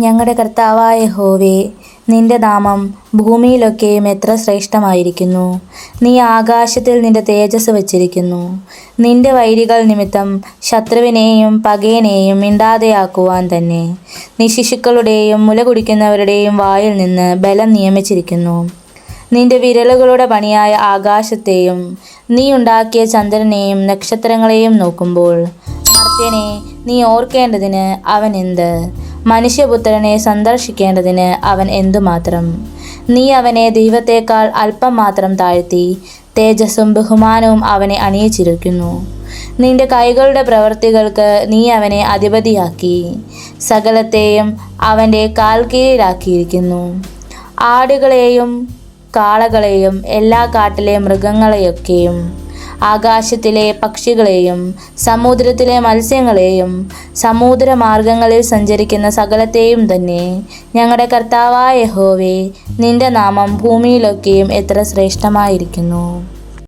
ഞങ്ങളുടെ കർത്താവായ യഹോവേ, നിന്റെ നാമം ഭൂമിയിലൊക്കെയും എത്ര ശ്രേഷ്ഠമായിരിക്കുന്നു. നീ ആകാശത്തിൽ നിന്റെ തേജസ് വച്ചിരിക്കുന്നു. നിന്റെ വൈരികൾ നിമിത്തം ശത്രുവിനെയും പകയനെയും മിണ്ടാതെയാക്കുവാൻ തന്നെ നീ ശിശുക്കളുടെയും മുല കുടിക്കുന്നവരുടെയും വായിൽ നിന്ന് ബലം നിയമിച്ചിരിക്കുന്നു. നിന്റെ വിരലുകളുടെ പണിയായ ആകാശത്തെയും നീ ഉണ്ടാക്കിയ ചന്ദ്രനെയും നക്ഷത്രങ്ങളെയും നോക്കുമ്പോൾ മർത്യനെ നീ ഓർക്കേണ്ടതിന് അവൻ എന്ത്? മനുഷ്യപുത്രനെ സന്ദർശിക്കേണ്ടതിന് അവൻ എന്തുമാത്രം? നീ അവനെ ദൈവത്തേക്കാൾ അല്പം മാത്രം താഴ്ത്തി തേജസ്സും ബഹുമാനവും അവനെ അണിയിച്ചിരിക്കുന്നു. നിന്റെ കൈകളുടെ പ്രവൃത്തികൾക്ക് നീ അവനെ അധിപതിയാക്കി സകലത്തെയും അവൻ്റെ കാൽക്കീഴിലാക്കിയിരിക്കുന്നു. ആടുകളെയും കാളകളെയും എല്ലാ കാട്ടിലെ മൃഗങ്ങളെയൊക്കെയും ആകാശത്തിലെ പക്ഷികളെയും സമുദ്രത്തിലെ മത്സ്യങ്ങളെയും സമുദ്രമാർഗങ്ങളിൽ സഞ്ചരിക്കുന്ന സകലത്തെയും തന്നെ. ഞങ്ങളുടെ കർത്താവായ യഹോവേ, നിന്റെ നാമം ഭൂമിയിലൊക്കെയും എത്ര ശ്രേഷ്ഠമായിരിക്കുന്നു.